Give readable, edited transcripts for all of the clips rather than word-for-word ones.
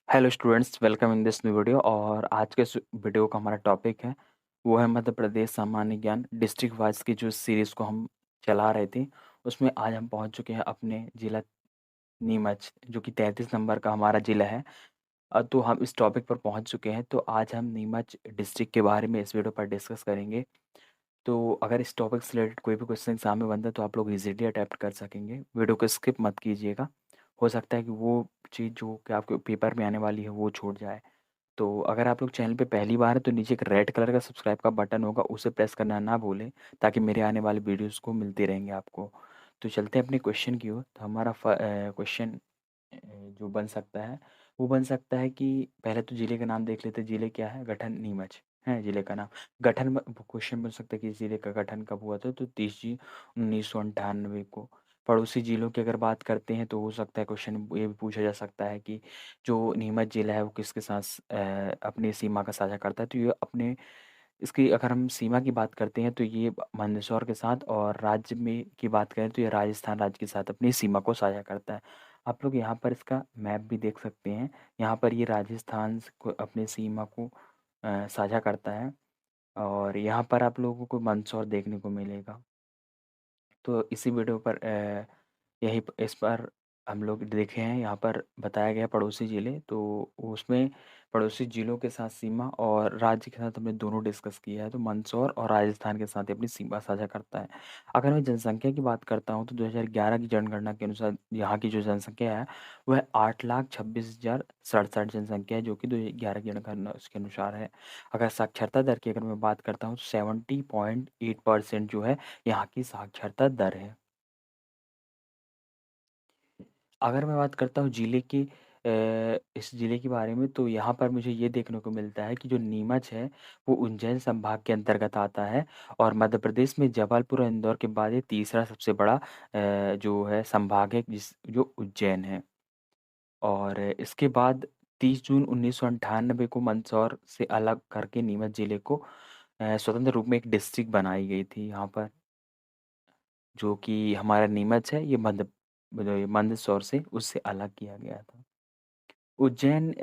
Hello students, welcome in this new video. और आज के इस वीडियो का हमारा टॉपिक है वो है मध्य प्रदेश सामान्य ज्ञान डिस्ट्रिक्ट वाइज की जो सीरीज़ को हम चला रहे थे। उसमें आज हम पहुंच चुके हैं अपने ज़िला नीमच, जो कि 33 नंबर का हमारा ज़िला है। तो हम इस टॉपिक पर पहुंच चुके हैं। तो आज हम नीमच डिस्ट्रिक्ट के बारे में इस वीडियो पर डिस्कस करेंगे। तो अगर इस टॉपिक से रिलेटेड कोई भी क्वेश्चन एग्जाम में बनता है तो आप लोग इजीली अटेम्प्ट कर सकेंगे। वीडियो को स्किप मत कीजिएगा। हो सकता है कि वो चीज़ जो कि आपके पेपर में आने वाली है वो छूट जाए। तो अगर आप लोग चैनल पे पहली बार हैं तो नीचे एक रेड कलर का सब्सक्राइब का बटन होगा, उसे प्रेस करना ना भूलें, ताकि मेरे आने वाले वीडियोस को मिलते रहेंगे आपको। तो चलते हैं अपने क्वेश्चन की ओर। तो हमारा क्वेश्चन जो बन सकता है वो बन सकता है कि पहले तो ज़िले का नाम देख लेते हैं। ज़िले क्या है? गठन नीमच है ज़िले का नाम। गठन क्वेश्चन बन सकता है कि ज़िले का गठन कब हुआ था? तो 30 जी 1998 को। पड़ोसी ज़िलों की अगर बात करते हैं तो हो सकता है क्वेश्चन ये भी पूछा जा सकता है कि जो नीमच ज़िला है वो किसके साथ अपनी सीमा का साझा करता है? तो ये अपने इसकी अगर हम सीमा की बात करते हैं तो ये मंदसौर के साथ, और राज्य में की बात करें तो ये राजस्थान राज्य के साथ अपनी सीमा को साझा करता है। आप लोग यहाँ पर इसका मैप भी देख सकते हैं। यहाँ पर ये राजस्थान को अपनी सीमा को साझा करता है, और यहाँ पर आप लोगों को मंदसौर देखने को मिलेगा। तो इसी वीडियो पर इस पर हम लोग देखे हैं, यहाँ पर बताया गया है पड़ोसी ज़िले। तो उसमें पड़ोसी ज़िलों के साथ सीमा और राज्य के साथ हमने दोनों डिस्कस किया है। तो मंदसौर और राजस्थान के साथ ही अपनी सीमा साझा करता है। अगर मैं जनसंख्या की बात करता हूँ तो 2011 की जनगणना के अनुसार यहाँ की जो जनसंख्या है वह 8,26,067 जनसंख्या है, जो कि 2011 की जनगणना उसके अनुसार है। अगर साक्षरता दर की अगर मैं बात करता हूँ तो 70.8% जो है यहाँ की साक्षरता दर है। अगर मैं बात करता हूँ ज़िले की इस ज़िले के बारे में, तो यहाँ पर मुझे ये देखने को मिलता है कि जो नीमच है वो उज्जैन संभाग के अंतर्गत आता है, और मध्य प्रदेश में जबलपुर और इंदौर के बाद ये तीसरा सबसे बड़ा जो है संभाग है जो उज्जैन है। और इसके बाद 30 जून 1998 को मंदसौर से अलग करके नीमच ज़िले को स्वतंत्र रूप में एक डिस्ट्रिक्ट बनाई गई थी यहाँ पर। जो कि हमारा नीमच है ये मंदसौर से उससे अलग किया गया था। उज्जैन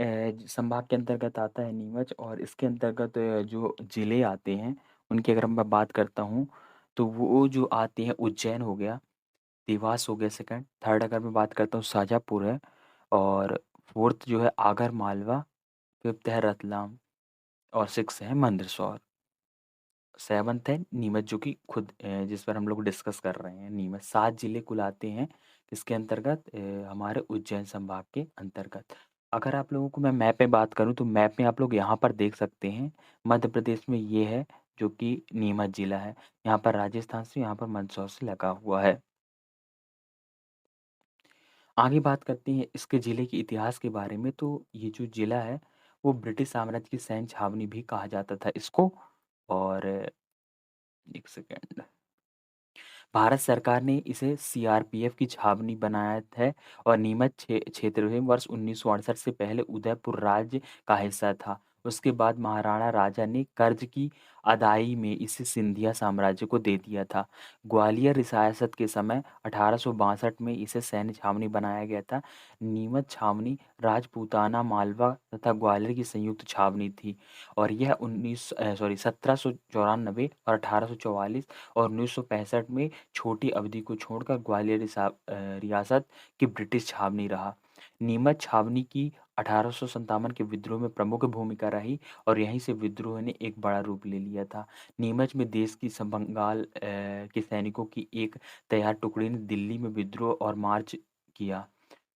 संभाग के अंतर्गत आता है नीमच, और इसके अंतर्गत जो ज़िले आते हैं उनकी अगर मैं बात करता हूँ तो वो जो आते हैं उज्जैन हो गया, देवास हो गया सेकंड, थर्ड अगर मैं बात करता हूँ शाजापुर है, और फोर्थ जो है आगर मालवा, फिफ्थ है रतलाम, और सिक्स है मंदसौर, सेवंथ है नीमच, जो कि खुद जिस पर हम लोग डिस्कस कर रहे हैं नीमच। 7 ज़िले कुल आते हैं इसके अंतर्गत, हमारे उज्जैन संभाग के अंतर्गत। अगर आप लोगों को मैं मैप में बात करूँ तो मैप में आप लोग यहाँ पर देख सकते हैं, मध्य प्रदेश में ये है जो कि नीमच ज़िला है। यहाँ पर राजस्थान से, यहाँ पर मंदसौर से लगा हुआ है। आगे बात करते हैं इसके ज़िले के इतिहास के बारे में। तो ये जो ज़िला है वो ब्रिटिश साम्राज्य की सैन्य छावनी भी कहा जाता था इसको। और एक सेकेंड, भारत सरकार ने इसे सीआरपीएफ की छावनी बनाया है, और नीमच क्षेत्र में वर्ष 1968 से पहले उदयपुर राज्य का हिस्सा था। उसके बाद महाराणा राजा ने कर्ज की अदाई में इसे सिंधिया साम्राज्य को दे दिया था। ग्वालियर रियासत के समय 1862 में इसे सैन्य छावनी बनाया गया था। नीमच छावनी राजपूताना, मालवा तथा ग्वालियर की संयुक्त छावनी थी, और यह 1794 और 1844 और 1965 में छोटी अवधि को छोड़कर ग्वालियर रियासत की ब्रिटिश छावनी रहा। नीमच छावनी की 1857 के विद्रोह में प्रमुख भूमिका रही, और यहीं से विद्रोह ने एक बड़ा रूप ले लिया था। नीमच में देश की बंगाल के सैनिकों की एक तैयार टुकड़ी ने दिल्ली में विद्रोह और मार्च किया।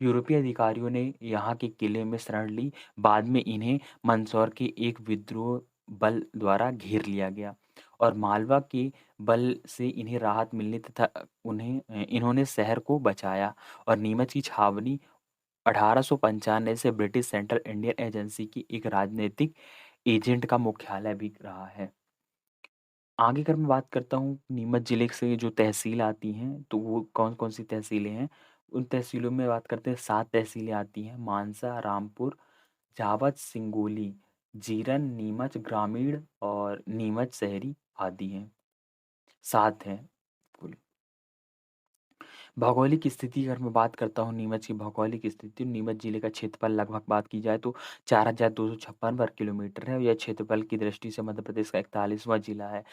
यूरोपीय अधिकारियों ने यहाँ के किले में शरण ली। बाद में इन्हें मंदसौर के एक विद्रोह बल द्वारा घेर लिया गया, और मालवा के बल से इन्हें राहत मिलने तथा इन्होंने शहर को बचाया। और नीमच की छावनी 1895 से ब्रिटिश सेंट्रल इंडियन एजेंसी की एक राजनीतिक एजेंट का मुख्यालय भी रहा है। आगे अगर मैं बात करता हूँ नीमच ज़िले से जो तहसील आती हैं तो वो कौन-कौन सी तहसीलें हैं? उन तहसीलों में बात करते हैं, 7 तहसीलें आती हैं, मानसा, रामपुर, जावद, सिंगोली, जीरन, नीमच ग्रामीण और नीमच शहरी आदि हैं। 7 हैं कुल। भौगोलिक स्थिति अगर मैं बात करता हूँ नीमच की भौगोलिक स्थिति, नीमच जिले का क्षेत्रफल लगभग बात की जाए तो 4256 वर्ग किलोमीटर है। और यह क्षेत्रफल की दृष्टि से मध्य प्रदेश का 41वां जिला है।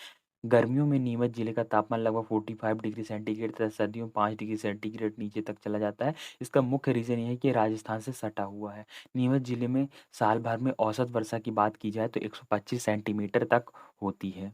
गर्मियों में नीमच जिले का तापमान लगभग 45 डिग्री सेंटीग्रेड तथा सर्दियों में 5 डिग्री सेंटीग्रेड नीचे तक चला जाता है। इसका मुख्य रीज़न ये है कि राजस्थान से सटा हुआ है। नीमच जिले में साल भर में औसत वर्षा की बात की जाए तो 125 सेंटीमीटर तक होती है।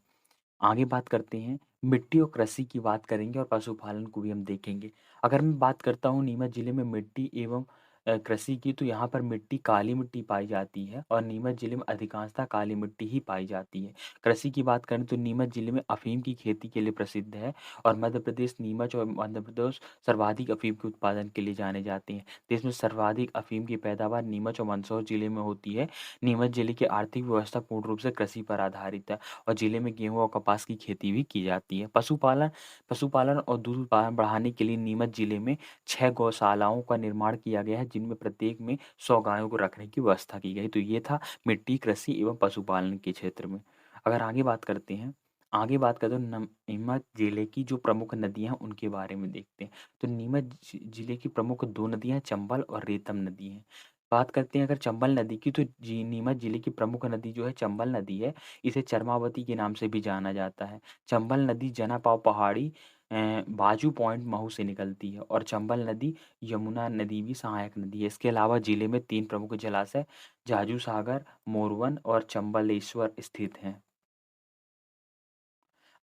आगे बात करते हैं, मिट्टी और कृषि की बात करेंगे और पशुपालन को भी हम देखेंगे। अगर मैं बात करता हूँ नीमच जिले में मिट्टी एवं कृषि की, तो यहाँ पर मिट्टी काली मिट्टी पाई जाती है और नीमच जिले में अधिकांशतः काली मिट्टी ही पाई जाती है। कृषि की बात करें तो नीमच जिले में अफ़ीम की खेती के लिए प्रसिद्ध है और मध्य प्रदेश, नीमच और मध्य प्रदेश सर्वाधिक अफ़ीम के उत्पादन के लिए जाने जाते हैं। देश में सर्वाधिक अफ़ीम की पैदावार नीमच और मंदसौर जिले में होती है। नीमच जिले की आर्थिक व्यवस्था पूर्ण रूप से कृषि पर आधारित है और जिले में गेहूँ और कपास की खेती भी की जाती है। पशुपालन पशुपालन और दूध उत्पादन बढ़ाने के लिए नीमच जिले में 6 गौशालाओं का निर्माण किया गया है, जिनमें प्रत्येक में 100 गायों को रखने की व्यवस्था की गई। तो ये था मिट्टी, कृषि एवं पशुपालन के क्षेत्र में। अगर आगे बात करते हैं नीमच जिले की जो प्रमुख नदियाँ हैं उनके बारे में देखते हैं। तो नीमच जिले की प्रमुख 2 नदियाँ हैं, चंबल और रेतम नदी हैं। बात करते हैं अगर चंबल नदी की, तो नीमच जिले की प्रमुख नदी जो है चंबल नदी है। इसे चरमावती के नाम से भी जाना जाता है। चंबल नदी जनापाव पहाड़ी बाजू पॉइंट महू से निकलती है और चंबल नदी यमुना नदी भी सहायक नदी है। इसके अलावा जिले में 3 प्रमुख जलाशय जाजू सागर, मोरवन और चंबलेश्वर स्थित हैं।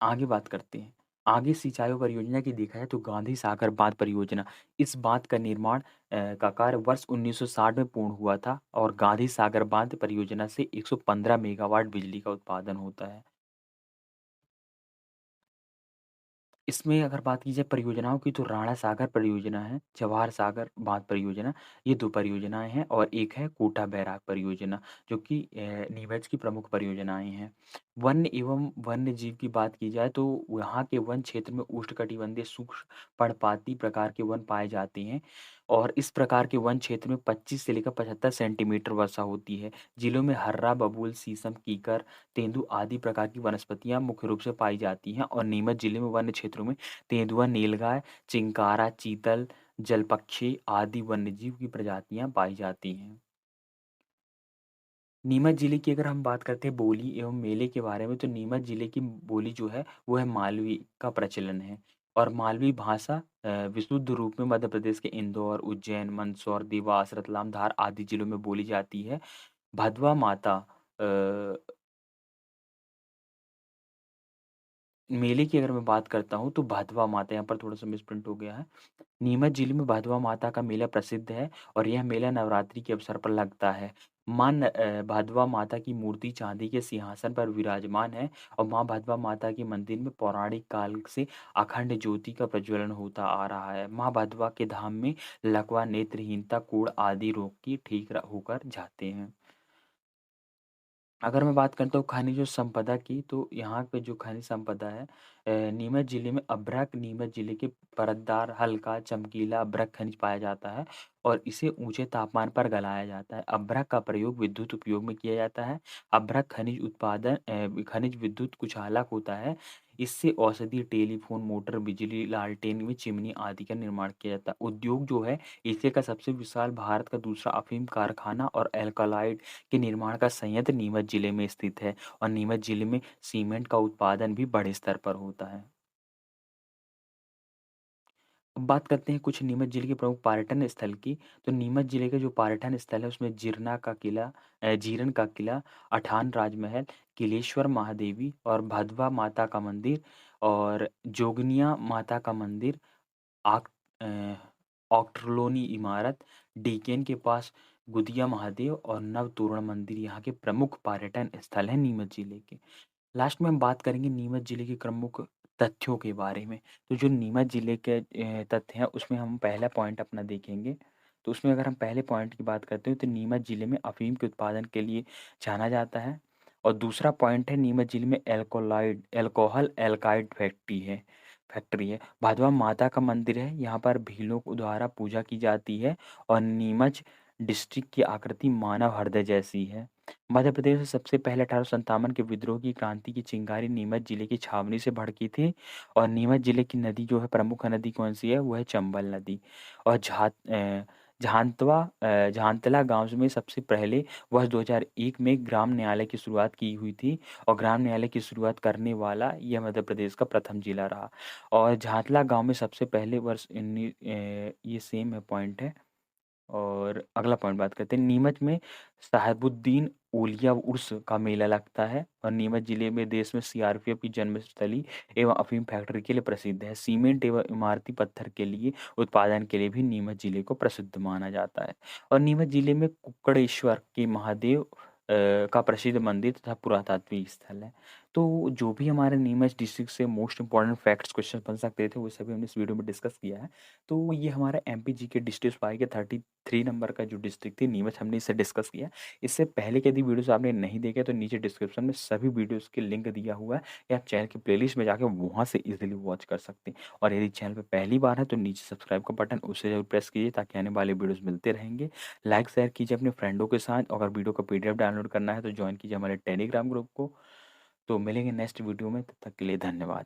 आगे बात करते हैं। आगे सिंचाई परियोजना की देखा जाए तो गांधी सागर बांध परियोजना, इस बांध का निर्माण का कार्य वर्ष 1960 में पूर्ण हुआ था और गांधी सागर बांध परियोजना से 115 मेगावाट बिजली का उत्पादन होता है। इसमें अगर बात की जाए परियोजनाओं की, तो राणा सागर परियोजना है, जवाहर सागर बांध परियोजना, ये 2 परियोजनाएँ हैं और एक है कोटा बैराग परियोजना, जो कि नीमच की प्रमुख परियोजनाएँ हैं। वन्य एवं वन्य जीव की बात की जाए तो यहाँ के वन क्षेत्र में उष्णकटिबंधीय सूक्ष्म पर्णपाती प्रकार के वन पाए जाते हैं और इस प्रकार के वन क्षेत्र में 25 से लेकर 75 सेंटीमीटर वर्षा होती है। जिलों में हर्रा, बबूल, शीशम, कीकर, तेंदू आदि प्रकार की वनस्पतियां मुख्य रूप से पाई जाती हैं और नीमच जिले में वन्य क्षेत्रों में तेंदुआ, नीलगाय, चिंकारा, चीतल, जलपक्षी आदि वन्यजीव की प्रजातियां पाई जाती हैं। नीमच जिले की अगर हम बात करते हैं बोली एवं मेले के बारे में, तो नीमच जिले की बोली जो है वो है मालवी का प्रचलन है और मालवी भाषा विशुद्ध रूप में मध्य प्रदेश के इंदौर, उज्जैन, मंदसौर, देवास, रतलाम, धार आदि जिलों में बोली जाती है। भदवा माता मेले की अगर मैं बात करता हूँ तो भादवा माता, यहाँ पर थोड़ा-सा मिसप्रिंट हो गया है। नीमच जिले में भादवा माता का मेला प्रसिद्ध है और यह मेला नवरात्रि के अवसर पर लगता है। भादवा माता की मूर्ति चांदी के सिंहासन पर विराजमान है और माँ भादवा माता के मंदिर में पौराणिक काल से अखंड ज्योति का प्रज्वलन होता आ रहा है। माँ भादवा के धाम में लकवा, नेत्रहीनता, कोढ़ आदि रोग की ठीक होकर जाते हैं। अगर मैं बात करता हूँ खनिज और संपदा की, तो यहाँ पे जो खनिज संपदा है, नीमच जिले में अभ्रक, नीमच जिले के परतदार हल्का चमकीला अभ्रक खनिज पाया जाता है और इसे ऊंचे तापमान पर गलाया जाता है। अभ्रक का प्रयोग विद्युत उपयोग में किया जाता है। अभ्रक खनिज विद्युत कुचालक होता है। इससे औषधि, टेलीफोन, मोटर, बिजली, लालटेन में चिमनी आदि का निर्माण किया जाता है। उद्योग जो है, एशिया का सबसे विशाल, भारत का दूसरा अफीम कारखाना और एल्कलॉइड के निर्माण का संयंत्र नीमच जिले में स्थित है और नीमच जिले में सीमेंट का उत्पादन भी बड़े स्तर पर होता है। अब बात करते हैं कुछ नीमच जिले के प्रमुख पर्यटन स्थल की। तो नीमच जिले के जो पर्यटन स्थल है उसमें जीरन का किला, अठान राजमहल, किलेश्वर महादेवी और भदवा माता का मंदिर और जोगनिया माता का मंदिर, आक अ, ऑक्ट्रलोनी इमारत, डीकेन के पास गुदिया महादेव और नवतोरण मंदिर यहाँ के प्रमुख पर्यटन स्थल हैं नीमच जिले के। लास्ट में हम बात करेंगे नीमच जिले के प्रमुख तथ्यों के बारे में। तो जो नीमच जिले के तथ्य हैं उसमें हम पहला पॉइंट अपना देखेंगे। तो उसमें अगर हम पहले पॉइंट की बात करते हैं तो नीमच जिले में अफ़ीम के उत्पादन के लिए जाना जाता है और दूसरा पॉइंट है नीमच जिले में अल्कोहल एल्काइड फैक्ट्री है। भादवा माता का मंदिर है, यहाँ पर भीलों को द्वारा पूजा की जाती है और नीमच डिस्ट्रिक्ट की आकृति मानव हृदय जैसी है। मध्य प्रदेश में सबसे पहले 1857 के विद्रोह की क्रांति की चिंगारी नीमच जिले की छावनी से भड़की थी। और नीमच जिले की नदी जो है, प्रमुख नदी कौन सी है, वो है चंबल नदी। और जहांतला गांव में सबसे पहले वर्ष 2001 में ग्राम न्यायालय की शुरुआत की हुई थी। और ग्राम न्यायालय की शुरुआत करने वाला यह मध्य प्रदेश का प्रथम जिला रहा। और झांतला गांव में सबसे पहले ये सेम है पॉइंट है। और अगला पॉइंट बात करते हैं, नीमच में साहेबुद्दीन ओलिया उर्स का मेला लगता है। और नीमच जिले में देश में सीआरपीएफ की जन्मस्थली एवं अफीम फैक्ट्री के लिए प्रसिद्ध है। सीमेंट एवं इमारती पत्थर के लिए उत्पादन के लिए भी नीमच जिले को प्रसिद्ध माना जाता है। और नीमच जिले में कुक्कड़ेश्वर के महादेव का प्रसिद्ध मंदिर तथा पुरातात्विक स्थल है। तो जो भी हमारे नीमच डिस्ट्रिक्ट से मोस्ट इंपॉर्टेंट फैक्ट्स क्वेश्चन बन सकते थे, वो सभी हमने इस वीडियो में डिस्कस किया है। तो ये हमारा एमपी जी के डिस्ट्रिक्ट वाई के 33 नंबर का जो डिस्ट्रिक्ट थी नीमच, हमने इसे डिस्कस किया। इससे पहले के यदि वीडियोस आपने नहीं देखे तो नीचे डिस्क्रिप्शन में सभी वीडियोस के लिंक दिया हुआ है, या आप चैनल की प्लेलिस्ट में जाकर वहाँ से इजीली वॉच कर सकते हैं। और यदि चैनल पर पहली बार है तो नीचे सब्सक्राइब का बटन उसे जरूर प्रेस कीजिए, ताकि आने वाले वीडियोस मिलते रहेंगे। लाइक शेयर कीजिए अपने फ्रेंडों के साथ। अगर वीडियो का पीडीएफ डाउनलोड करना है तो ज्वाइन कीजिए हमारे टेलीग्राम ग्रुप को। तो मिलेंगे नेक्स्ट वीडियो में, तब तक के लिए धन्यवाद।